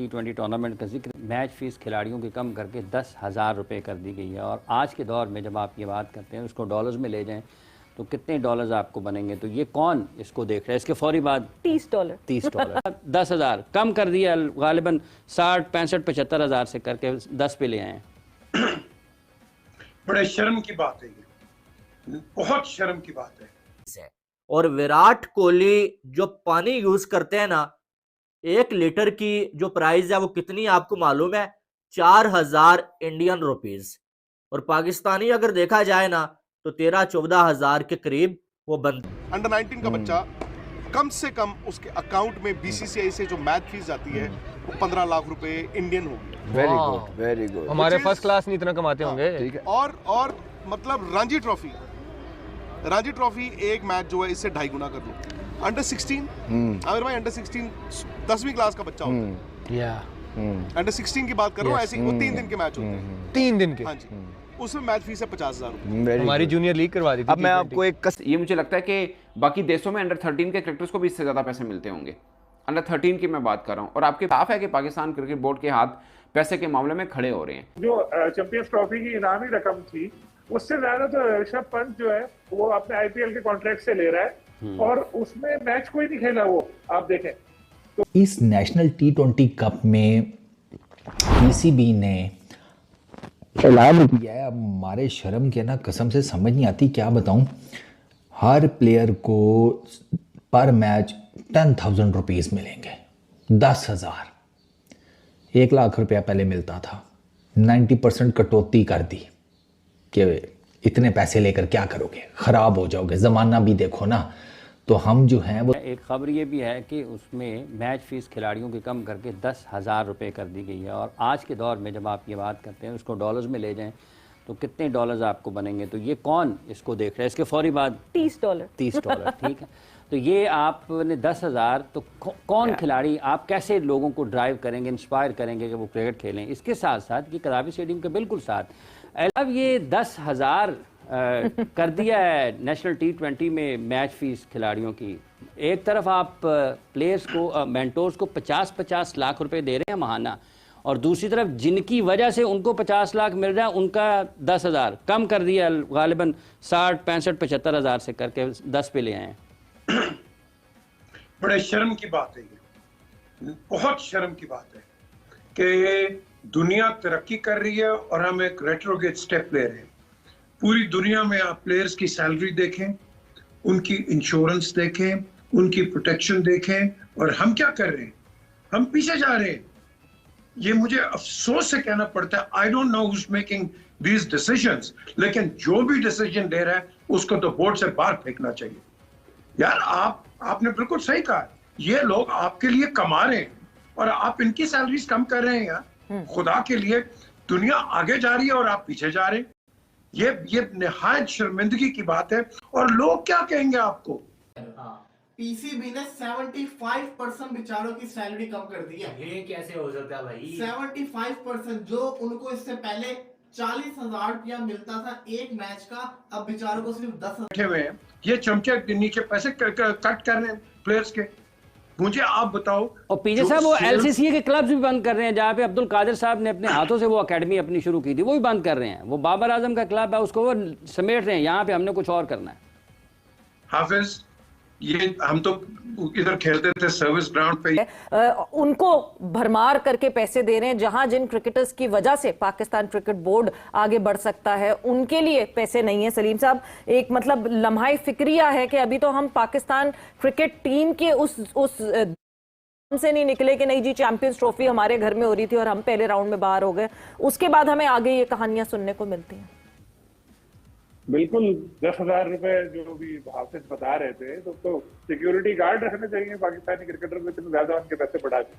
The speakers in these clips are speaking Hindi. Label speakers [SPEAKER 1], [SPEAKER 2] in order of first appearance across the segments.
[SPEAKER 1] T20 टूर्नामेंट का जिक्र, मैच फीस खिलाड़ियों की कम करके 10,000 रुपये कर दी गई है। और आज के दौर में जब आप ये बात करते हैं उसको डॉलर्स में ले जाएं तो कितने डॉलर्स आपको बनेंगे? तो ये कौन इसको देख रहा है? इसके फौरी बाद $30 10,000 कम कर दिया, गालिबन 60, 65, 75,000 से करके 10 पे ले आए।
[SPEAKER 2] बड़े शर्म की बात है, ये बहुत शर्म की बात है।
[SPEAKER 3] और विराट कोहली जो पानी यूज करते हैं ना, 1 लीटर की जो प्राइस है वो कितनी आपको मालूम है? 4,000 इंडियन रुपीज। और पाकिस्तानी अगर देखा जाए ना तो 13-14 हजार के करीब वो बंद।
[SPEAKER 4] अंडर 19 का बच्चा कम से कम उसके अकाउंट में बीसीसीआई से जो मैच फीस जाती है वो 15 लाख रुपए इंडियन होगी।
[SPEAKER 5] Very good, very good.
[SPEAKER 6] हमारे फर्स्ट क्लास नहीं इतना कमाते होंगे।
[SPEAKER 4] ठीक है। और मतलब रणजी ट्रॉफी एक मैच जो है इससे 2.5 गुना कर लो। अंडर 16 आमिर भाई, अंडर 16 10वीं क्लास का बच्चा होता है। अंडर 16 की बात कर रहा हूँ, ऐसे वो 3 दिन के मैच होते हैं।
[SPEAKER 6] 3 दिन के?
[SPEAKER 4] हाँ जी। उसमें मैच फीस है 50,000 रुपए।
[SPEAKER 6] हमारी जूनियर लीग करवा दी थी।
[SPEAKER 5] अब मैं आपको एक
[SPEAKER 7] ये मुझे लगता है कि बाकी देशों में अंडर 13 के क्रिकेटर्स को भी इससे ज्यादा पैसे मिलते होंगे। अंडर 13 की मैं बात कर रहा हूँ, और आपके साफ है कि पाकिस्तान क्रिकेट बोर्ड के हाथ पैसे के मामले में खड़े हो रहे हैं।
[SPEAKER 8] जो चैंपियंस ट्रॉफी की इनामी रकम थी उससे ज्यादा तो ऋषभ पंत जो है वो अपने आईपीएल के कॉन्ट्रैक्ट से ले रहा है, और उसमें मैच कोई नहीं खेला वो, आप देखें तो।
[SPEAKER 9] इस नेशनल T20 कप में पीसीबी ने ऐलान किया है, अब हमारे शर्म के ना कसम से समझ नहीं आती क्या बताऊं, हर प्लेयर को पर मैच 10,000 रुपीज मिलेंगे। 10,000, 1 लाख रुपया पहले मिलता था, 90% कटौती कर दी कि इतने पैसे लेकर क्या करोगे, खराब हो जाओगे, जमाना भी देखो ना। तो हम जो हैं वो,
[SPEAKER 1] एक खबर ये भी है कि उसमें मैच फीस खिलाड़ियों की कम करके 10,000 रुपये कर दी गई है। और आज के दौर में जब आप ये बात करते हैं उसको डॉलर्स में ले जाएं तो कितने डॉलर्स आपको बनेंगे? तो ये कौन इसको देख रहा है? इसके फौरी बाद $30 ठीक है। तो ये आपने 10,000, तो कौन खिलाड़ी, आप कैसे लोगों को ड्राइव करेंगे, इंस्पायर करेंगे कि वो क्रिकेट खेलें? इसके साथ साथ ये कदाफी स्टेडियम के बिल्कुल साथ अब ये 10,000 कर दिया है नेशनल T20 में मैच फीस खिलाड़ियों की। एक तरफ आप प्लेयर्स को, मेंटोर्स को 50-50 लाख रुपए दे रहे हैं महाना, और दूसरी तरफ जिनकी वजह से उनको 50 लाख मिल रहा है उनका 10,000 कम कर दिया, गालिबन 60, 65, 75,000 से करके 10 पे ले आए हैं।
[SPEAKER 2] बड़े शर्म की बात है, ये बहुत शर्म की बात है कि दुनिया तरक्की कर रही है और हम एक रेट्रोगेट स्टेप ले रहे हैं। पूरी दुनिया में आप प्लेयर्स की सैलरी देखें, उनकी इंश्योरेंस देखें, उनकी प्रोटेक्शन देखें, और हम क्या कर रहे हैं? हम पीछे जा रहे हैं। ये मुझे अफसोस से कहना पड़ता है, I don't know who is making these decisions, लेकिन जो भी डिसीजन ले रहा है उसको तो बोर्ड से बाहर फेंकना चाहिए। यार आपने बिल्कुल सही कहा, ये लोग आपके लिए कमा रहे हैं और आप इनकी सैलरीज कम कर रहे हैं। यार खुदा के लिए, दुनिया आगे जा रही है और आप पीछे जा रहे हैं। ये निहायत शर्मिंदगी की बात है। और लोग क्या कहेंगे आपको?
[SPEAKER 10] पीसीबी ने 75% बेचारों की सैलरी कम कर दी है।
[SPEAKER 3] ये कैसे हो सकता है भाई?
[SPEAKER 10] 75%, जो उनको इससे पहले 40,000 रुपया मिलता था एक मैच का, अब बेचारों को सिर्फ 10,000
[SPEAKER 2] हुए हैं। ये चमचे नीचे पैसे कट कर रहे हैं प्लेयर्स के। मुझे आप बताओ।
[SPEAKER 1] और पीछे साहब वो एलसीसी के क्लब्स भी बंद कर रहे हैं, जहाँ पे अब्दुल कादिर साहब ने अपने हाथों से वो एकेडमी अपनी शुरू की थी, वो भी बंद कर रहे हैं। वो बाबर आजम का क्लब है, उसको वो समेट रहे हैं। यहाँ पे हमने कुछ और करना है।
[SPEAKER 2] हाफिज, ये हम तो इधर खेलते थे सर्विस ग्राउंड पे,
[SPEAKER 11] उनको भरमार करके पैसे दे रहे हैं। जहां जिन क्रिकेटर्स की वजह से पाकिस्तान क्रिकेट बोर्ड आगे बढ़ सकता है उनके लिए पैसे नहीं है। सलीम साहब, एक मतलब लम्हा फिक्रिया है कि अभी तो हम पाकिस्तान क्रिकेट टीम के उस से नहीं निकले कि नहीं जी चैंपियंस ट्रॉफी हमारे घर में हो रही थी और हम पहले राउंड में बाहर हो गए। उसके बाद हमें आगे ये कहानियां सुनने को मिलती हैं।
[SPEAKER 8] बिल्कुल 10,000 रुपए जो भी हाफिज बता रहे थे, तो सिक्योरिटी गार्ड रखने चाहिए पाकिस्तानी क्रिकेटर को, इतने ज्यादा उनके पैसे बढ़ा दिए।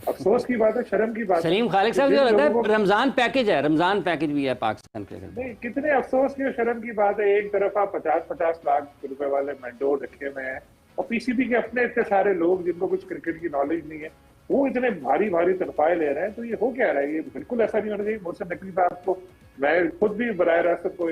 [SPEAKER 8] अफसोस की बात है, शर्म की बात है।
[SPEAKER 1] सलीम खालिक साहब, जो लगता है रमजान पैकेज है, रमजान पैकेज भी है पाकिस्तान क्रिकेट में।
[SPEAKER 8] कितने अफसोस की और शर्म की बात है। एक तरफ आप 50-50 लाख रुपए वाले मेंटोर रखे हुए हैं, और पीसीबी के अपने इतने सारे लोग जिनको कुछ क्रिकेट की नॉलेज नहीं है, वो इतने भारी भारी तनख्वाहें ले रहे हैं। तो ये हो क्या रहा है? ये बिल्कुल ऐसा नहीं होना चाहिए। मोहसिन नकवी साहब को मैं खुद भी बराह रास्त को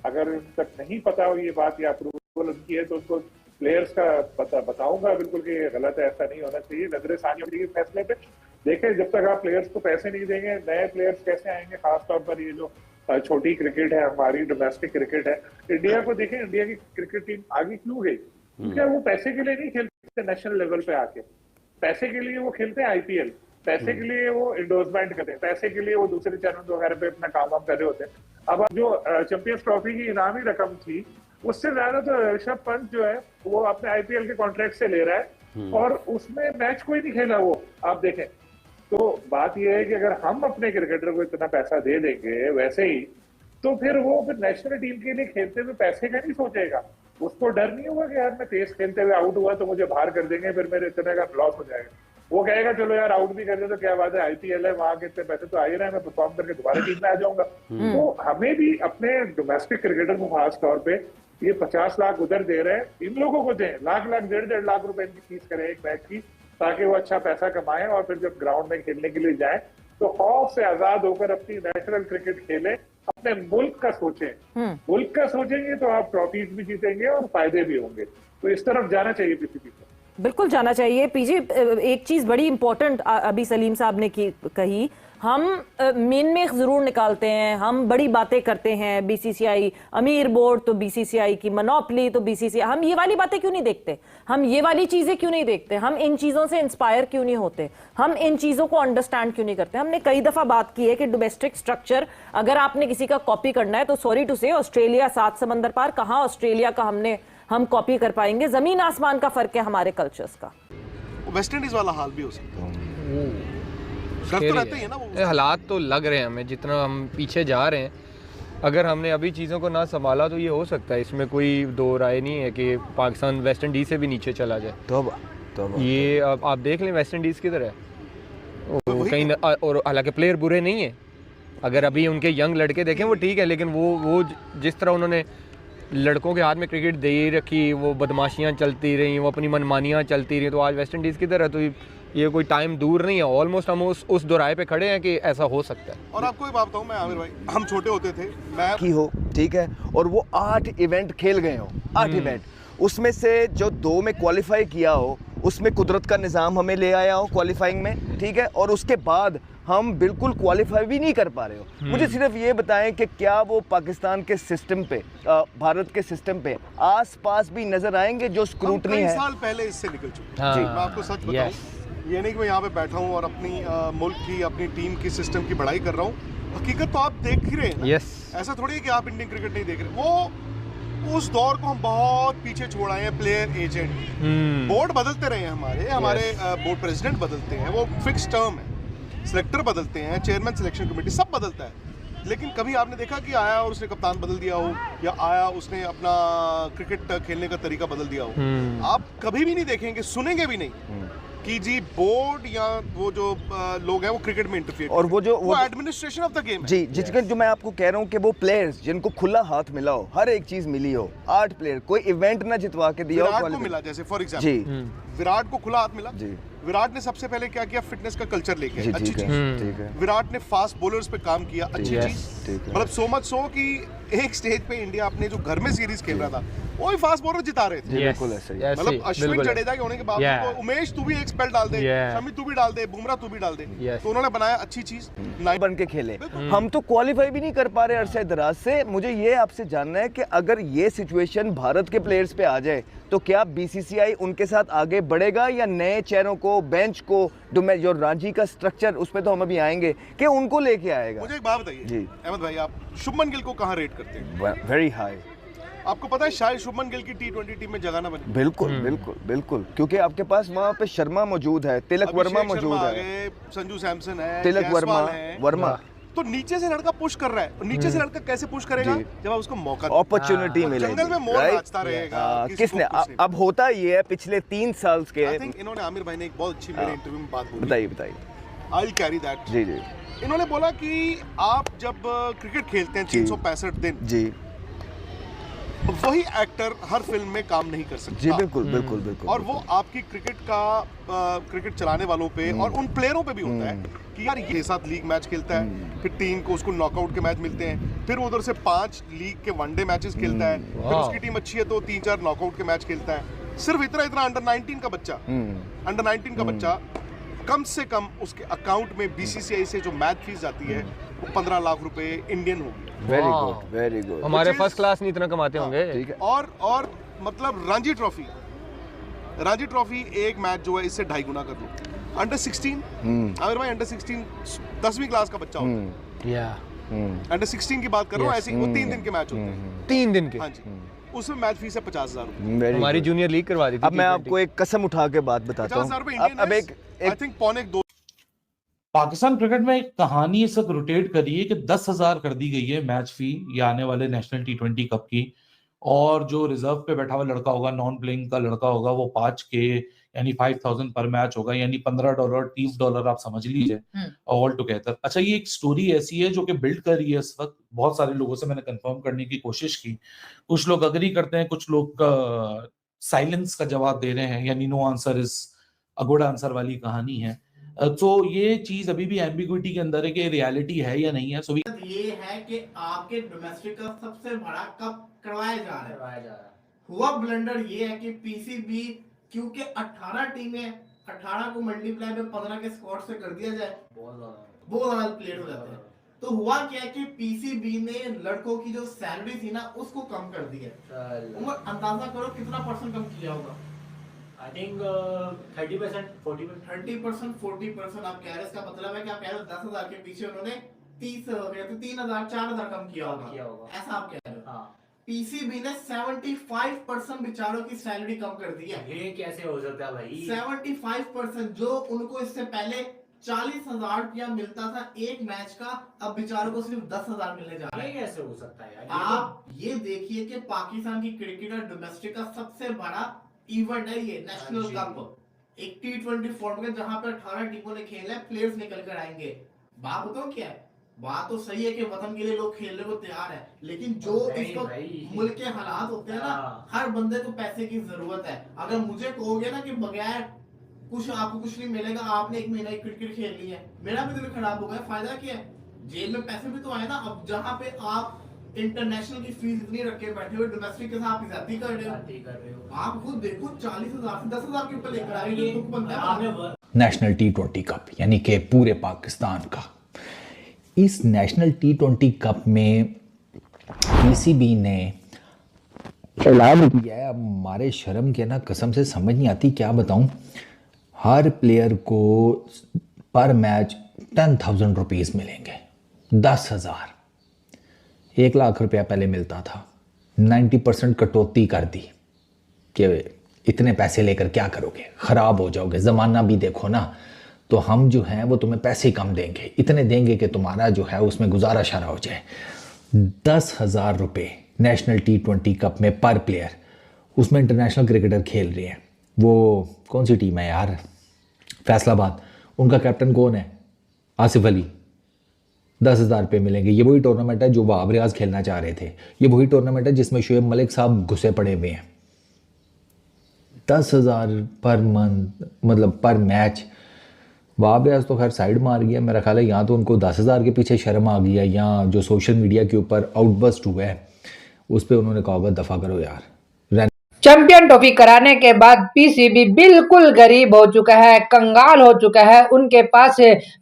[SPEAKER 8] अगर उन तक नहीं पता हो ये बात या अप्रूवल उनकी है तो उसको प्लेयर्स का बताऊंगा बिल्कुल कि ये गलत है, ऐसा नहीं होना चाहिए। नजर सानी होनी चाहिए फैसले पे। देखें जब तक आप प्लेयर्स को पैसे नहीं देंगे, नए प्लेयर्स कैसे आएंगे, खासतौर पर ये जो छोटी क्रिकेट है हमारी, डोमेस्टिक क्रिकेट है। इंडिया को देखें, इंडिया की क्रिकेट टीम आगे क्यों गई? क्योंकि वो पैसे के लिए नहीं खेलते नेशनल लेवल पे आके, पैसे के लिए वो खेलते हैं आईपीएल, पैसे के लिए वो इंडोर्समेंट करते हैं, पैसे के लिए वो दूसरे चैनल वगैरह पे अपना काम वाम कर रहे होते हैं। अब जो चैंपियंस ट्रॉफी की इनामी रकम थी, उससे ज्यादा तो ऋषभ पंत जो है वो अपने आईपीएल के कॉन्ट्रैक्ट से ले रहा है, और उसमें मैच कोई नहीं खेला वो, आप देखें। तो बात यह है कि अगर हम अपने क्रिकेटर को इतना पैसा दे देंगे वैसे ही, तो फिर वो फिर नेशनल टीम के लिए खेलते हुए पैसे का नहीं सोचेगा। उसको डर नहीं होगा कि यार मैं तेज खेलते हुए आउट हुआ तो मुझे बाहर कर देंगे, फिर मेरे इतने का लॉस हो जाएगा। वो कहेगा चलो यार आउट भी कर दे तो क्या बात है, आईपीएल है, वहां के इतने पैसे तो आ ही रहे हैं, मैं परफॉर्म करके दोबारा टीम में आ जाऊंगा। तो हमें भी अपने डोमेस्टिक क्रिकेटर को खास तौर पे ये 50 लाख उधर दे रहे हैं, इन लोगों को दें, लाख 1.5 लाख रुपए इनकी फीस करें एक मैच की, ताकि वो अच्छा पैसा कमाएं और फिर जब ग्राउंड में खेलने के लिए जाए तो खौफ से आजाद होकर अपनी नेशनल क्रिकेट खेलें, अपने मुल्क का सोचें। मुल्क का सोचेंगे तो आप ट्रॉफीज भी जीतेंगे और फायदे भी होंगे। तो इस तरफ जाना चाहिए पीसीबी को,
[SPEAKER 11] बिल्कुल जाना चाहिए। पीजी, एक चीज बड़ी इंपॉर्टेंट अभी सलीम साहब ने कही, हम मेन में जरूर निकालते हैं, हम बड़ी बातें करते हैं, बीसीसीआई अमीर बोर्ड तो बीसीसीआई की मोनोपोली तो बीसीसीआई, हम ये वाली बातें क्यों नहीं देखते, हम ये वाली चीजें क्यों नहीं देखते, हम इन चीजों से इंस्पायर क्यों नहीं होते, हम इन चीजों को अंडरस्टैंड क्यों नहीं करते। हमने कई दफा बात की है कि डोमेस्टिक स्ट्रक्चर अगर आपने किसी का कॉपी करना है तो सॉरी टू से ऑस्ट्रेलिया 7 समंदर पार, कहाँ ऑस्ट्रेलिया का हम कॉपी कर पाएंगे, जमीन आसमान का फर्क है हमारे कल्चर्स का।
[SPEAKER 4] वेस्ट इंडीज वाला हाल भी हो सकता है, डर तो रहते ही है ना वो।
[SPEAKER 6] हालात तो लग रहे हैं हमें, जितना हम पीछे जा रहे हैं, अगर हमने अभी चीज़ों को ना संभाला तो ये हो सकता है, इसमें कोई दो राय नहीं है कि पाकिस्तान वेस्ट इंडीज़ से भी नीचे चला जाए। तो ये आप देख लें वेस्ट इंडीज़ किधर है, कहीं, और हालांकि प्लेयर बुरे नहीं है, अगर अभी उनके यंग लड़के देखें वो ठीक है, लेकिन वो जिस तरह उन्होंने लड़कों के हाथ में क्रिकेट दे ही रखी, वो बदमाशियाँ चलती रही, वो अपनी मनमानियाँ चलती रही, तो आज वेस्ट इंडीज़ किधर है। तो ये कोई टाइम दूर नहीं है, ऑलमोस्ट हम उस दोराहे पे खड़े हैं कि ऐसा हो सकता है।
[SPEAKER 4] और आपको एक बात बताऊं मैं आमिर भाई, हम छोटे होते थे, मैं
[SPEAKER 5] की हो ठीक है, और वो 8 इवेंट खेल गए हो, 8 इवेंट, उसमें से जो 2 में क्वालिफाई किया हो, उसमें कुदरत का निज़ाम हमें ले आया हो क्वालिफाइंग में, ठीक है, और उसके बाद हम बिल्कुल क्वालिफाई भी नहीं कर पा रहे हो। मुझे सिर्फ ये बताएं कि क्या वो पाकिस्तान के सिस्टम पे, भारत के सिस्टम पे आसपास भी नजर आएंगे जो स्क्रूटनी है?
[SPEAKER 4] 3 साल पहले इससे निकल चुके हैं। मैं आपको सच बताऊं, ये नहीं कि मैं यहाँ पे बैठा हूँ और अपनी मुल्क की, अपनी टीम की सिस्टम की बड़ाई कर रहा हूँ, हकीकत तो आप देख ही रहे हैं। ऐसा थोड़ी है कि आप इंडियन क्रिकेट नहीं देख रहे। वो उस दौर को हम बहुत पीछे छोड़ आए हैं, प्लेयर एजेंट, बोर्ड बदलते रहे हैं हमारे बोर्ड प्रेसिडेंट बदलते हैं, वो फिक्स टर्म है, सिलेक्टर बदलते हैं, चेयरमैन सिलेक्शन कमेटी सब बदलता है, लेकिन कभी आपने देखा कि आया और उसने कप्तान बदल दिया हो, या आया उसने अपना क्रिकेट खेलने का तरीका बदल दिया हो? आप कभी भी नहीं देखेंगे, सुनेंगे भी नहीं कि जी बोर्ड या वो जो लोग हैं वो क्रिकेट में इंटरफियर, और वो एडमिनिस्ट्रेशन ऑफ द गेम है।
[SPEAKER 5] जी, जिसके जो मैं आपको कह रहा हूँ कि वो प्लेयर्स जिनको खुला हाथ मिला हो, हर एक चीज मिली हो, 8 प्लेयर, कोई इवेंट ना जितवा के दिया हो,
[SPEAKER 4] विराट को मिला, जैसे फॉर एग्जांपल विराट को खुला हाथ मिला। विराट ने सबसे पहले क्या किया, फिटनेस का कल्चर लेके, अच्छी चीज। विराट ने फास्ट बॉलर्स पे काम किया, अच्छी चीज, मतलब सो मच सो कि एक स्टेज पे इंडिया अपने जो घर में सीरीज खेल रहा था वही फास्ट बॉलर जिता रहे थे।
[SPEAKER 5] बिल्कुल ऐसे ही,
[SPEAKER 4] मतलब अश्विन जडेजा के होने के बाद उमेश तू भी एक स्पेल डाल दे, शमी तू भी डाल दे, बुमराह तू भी डाल दे, तो उन्होंने बनाया अच्छी चीज,
[SPEAKER 5] बन के खेले। हम तो क्वालिफाई भी नहीं कर पा रहे अरसे दराज से। मुझे ये आपसे जानना है कि अगर ये सिचुएशन भारत के प्लेयर्स पे आ जाए तो क्या बीसीसीआई उनके साथ आगे बढ़ेगा, या नए चेहरों को, बेंच को, जो रांची का स्ट्रक्चर, उस पर तो हम अभी आएंगे, कि उनको लेके आएगा?
[SPEAKER 4] मुझे एक बात बताइए जी अहमद भाई, आप शुभमन गिल को कहाँ रेट करते हैं?
[SPEAKER 5] Very high.
[SPEAKER 4] आपको पता है शायद शुभमन गिल की T20 टीम में जगह ना बने।
[SPEAKER 5] बिल्कुल बिल्कुल बिल्कुल, क्योंकि आपके पास वहाँ पे शर्मा मौजूद है, तिलक वर्मा मौजूद है,
[SPEAKER 4] संजू सैमसन है,
[SPEAKER 5] तिलक वर्मा,
[SPEAKER 4] तो नीचे से लड़का पुश कर रहा है। नीचे से लड़का कैसे पुश करेगा? जब आप उसको मौका,
[SPEAKER 5] अपॉर्चुनिटी मिलेगी,
[SPEAKER 4] जंगल में मोर नाचता रहेगा।
[SPEAKER 5] किसने? अब होता ये है पिछले 3 साल के।
[SPEAKER 4] आई थिंक इन्होंने, आमिर भाई ने एक बहुत अच्छी मेरे इंटरव्यू में बात बोली,
[SPEAKER 5] बताइए।
[SPEAKER 4] I will carry that.
[SPEAKER 5] जी।
[SPEAKER 4] इन्होंने बोला कि आप जब क्रिकेट खेलते हैं 365 दिन जी, वही एक्टर हर फिल्म में काम नहीं कर सकता।
[SPEAKER 5] जी बिल्कुल।
[SPEAKER 4] और वो आपकी क्रिकेट चलाने वालों पे और उन प्लेयरों पे भी होता है कि यार ये साथ लीग मैच खेलता है, फिर 3 को उसको नॉकआउट के मैच मिलते हैं, फिर उधर से 5 लीग के वनडे मैचेस खेलता है, फिर उसकी टीम अच्छी है तो 3-4 नॉकआउट के मैच खेलता है। सिर्फ इतना अंडर 19 का बच्चा कम से कम उसके अकाउंट में बीसीसीआई से जो मैच फीस जाती है वो 15 लाख रुपए इंडियन होगी।
[SPEAKER 5] Very good, very good.
[SPEAKER 6] हमारे फर्स्ट क्लास नहीं इतना कमाते होंगे।
[SPEAKER 5] ठीक है।
[SPEAKER 4] और मतलब रणजी ट्रॉफी एक मैच जो है इससे 2.5 गुना कर लो। अंडर 16 अगर भाई अंडर 16 10वीं क्लास का बच्चा होता है, अंडर 16 की बात कर रहा हूँ, ऐसे वो 3 दिन के मैच होते हैं।
[SPEAKER 6] 3 दिन के?
[SPEAKER 4] हाँ जी, उसमें मैच फीस है 50,000 रुपए।
[SPEAKER 6] हमारी जूनियर लीग करवा दी थी।
[SPEAKER 5] अब मैं आपको एक कसम उठा के बात बताता हूँ।
[SPEAKER 4] 50,000 रुपए इंडियन,
[SPEAKER 5] अब एक
[SPEAKER 4] आई थिंक पौने 2।
[SPEAKER 12] पाकिस्तान क्रिकेट में एक कहानी इस वक्त रोटेट कर रही है कि 10,000 कर दी गई है मैच फी ये आने वाले नेशनल T20 कप की, और जो रिजर्व पे बैठा हुआ लड़का होगा, नॉन प्लेइंग का लड़का होगा, वो 5K यानी 5,000 पर मैच होगा, यानी $15 $30 आप समझ लीजिए ऑल टुगेदर। अच्छा, ये एक स्टोरी ऐसी है जो कि बिल्ड कर रही है इस वक्त। बहुत सारे लोगों से मैंने कंफर्म करने की कोशिश की, कुछ लोग अग्री करते हैं, कुछ लोग साइलेंस का जवाब दे रहे हैं, यानी no answer is a good answer वाली कहानी है। तो ये चीज अभी भी एम्बिग्विटी के अंदर है कि रियलिटी है या नहीं है। सो
[SPEAKER 10] ये है कि आपके डोमेस्टिक का सबसे बड़ा कप करवाया जा रहा है। हुआ ब्लंडर ये है कि पीसीबी, क्योंकि 18 टीमें, 18 को मल्टीप्लाई में 15 के स्क्वाड से कर दिया जाए, बहुत ज्यादा प्लेयर हो जाते हैं। तो हुआ क्या कि पीसीबी ने लड़कों की जो सैलरी थी ना उसको कम कर दिया। अंदाजा करो कितना परसेंट कम किया होगा?
[SPEAKER 3] I think 30%, 40%,
[SPEAKER 10] 40%। आप कह रहे, इसका मतलब है कि आप कह रहे हो 10,000 के पीछे उन्होंने 3,000 4,000 कम किया होगा, ऐसा आप कह रहे हो? हाँ। पीसीबी ने 75% बेचारों की सैलरी कम कर दी है।
[SPEAKER 3] ये कैसे हो सकता है भाई?
[SPEAKER 10] 75%, जो उनको इससे पहले 40,000 रुपया मिलता था एक मैच का, अब बेचारों को सिर्फ 10,000 मिलने जा रहा है।
[SPEAKER 3] कैसे हो सकता है यार?
[SPEAKER 10] आप ये देखिए कि पाकिस्तान की क्रिकेट और डोमेस्टिक का सबसे बड़ा इवेंट है ये नेशनल कप, एक T20 फॉर्मेट में जहां पर 18 टीमों ने खेला है, प्लेयर्स निकल कर आएंगे। बात बताओ क्या है, बात तो सही है कि वतन के लिए लोग खेलने को तैयार है, लेकिन जो इसको मुल्क के हालात होते हैं ना, हर बंदे को पैसे की जरूरत है। अगर मुझे कहोगे ना कि बगैर कुछ आपको कुछ नहीं मिलेगा, आपने 1 महीना क्रिकेट खेल ली है, मेरा भी दिल खराब हो गया, फायदा क्या है? जेल में पैसे भी तो आए ना। अब जहाँ पे आप इंटरनेशनल की फीस इतनी रख के बैठे हुए, डोमेस्टिक के साथ ज्यादा कर रहे हो। आप खुद देखो 40,000 से 10,000 के ऊपर लेकर आए
[SPEAKER 9] नेशनल T20 कप, यानी कि पूरे पाकिस्तान का। इस नेशनल T20 कप में पीसीबी ने ऐलान किया है, अब हमारे शर्म के ना कसम से समझ नहीं आती क्या बताऊं, हर प्लेयर को पर मैच 10,000 रुपीज़ मिलेंगे। 10,000, 1 लाख रुपया पहले मिलता था, 90% कटौती कर दी कि इतने पैसे लेकर क्या करोगे, ख़राब हो जाओगे, ज़माना भी देखो ना, तो हम जो हैं वो तुम्हें पैसे कम देंगे, इतने देंगे कि तुम्हारा जो है उसमें गुजारा शरा हो जाए। 10,000 रुपये नेशनल T20 कप में पर प्लेयर, उसमें इंटरनेशनल क्रिकेटर खेल रहे हैं। वो कौन सी टीम है यार, फैसलाबाद, उनका कैप्टन कौन है? आसिफ अली। 10,000 रुपये मिलेंगे। ये वही टूर्नामेंट है जो वहाब रियाज खेलना चाह रहे थे, ये वही टूर्नामेंट है जिसमें शुएब मलिक साहब घुसे पड़े हुए हैं। 10,000 पर मंथ, मतलब पर मैच। वहाब रियाज तो खैर साइड में आ गया, मेरा ख्याल है यहाँ तो उनको 10,000 के पीछे शर्म आ गई है, या जो सोशल मीडिया के ऊपर आउटबस्ट हुआ है उस पर उन्होंने कहा होगा दफ़ा करो यार।
[SPEAKER 13] चैंपियन ट्रॉफी कराने के बाद पीसीबी बिल्कुल गरीब हो चुका है, कंगाल हो चुका है। उनके पास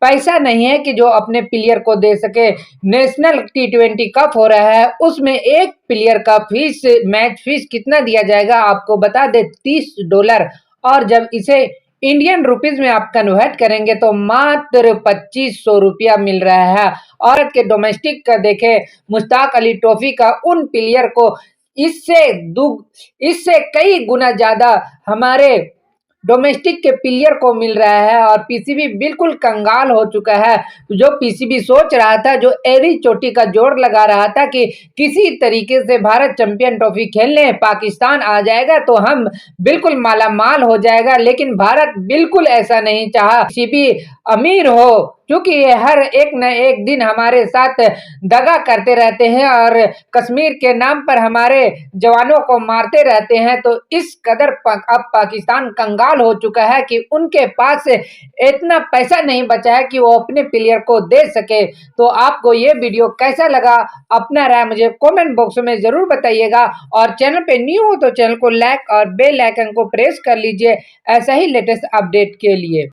[SPEAKER 13] पैसा नहीं है कि जो अपने प्लेयर को दे सके। नेशनल T20 कप हो रहा है, उसमें एक प्लेयर का फीस, मैच फीस कितना दिया जाएगा आपको बता दे, $30। और जब इसे इंडियन रुपीज में आप कन्वर्ट करेंगे तो मात्र 2,500 रुपया मिल रहा है। औरत के डोमेस्टिक का देखे, मुश्ताक अली ट्रॉफी का उन प्लेयर को इससे कई गुना ज्यादा हमारे डोमेस्टिक के प्लेयर को मिल रहा है। और पीसीबी बिल्कुल कंगाल हो चुका है। जो पीसीबी सोच रहा था, जो एड़ी चोटी का जोर लगा रहा था कि किसी तरीके से भारत चैंपियन ट्रॉफी खेलने पाकिस्तान आ जाएगा तो हम बिल्कुल मालामाल हो जाएगा, लेकिन भारत बिल्कुल ऐसा नहीं चाहा। पीसीबी अमीर हो, क्योंकि ये हर एक न एक दिन हमारे साथ दगा करते रहते हैं और कश्मीर के नाम पर हमारे जवानों को मारते रहते हैं। तो इस कदर अब पाकिस्तान कंगाल हो चुका है कि उनके पास इतना पैसा नहीं बचा है कि वो अपने प्लेयर को दे सके। तो आपको ये वीडियो कैसा लगा, अपना राय मुझे कमेंट बॉक्स में जरूर बताइएगा। और चैनल पे न्यू हो तो चैनल को लाइक और बेल आइकन को प्रेस कर लीजिए ऐसा ही लेटेस्ट अपडेट के लिए।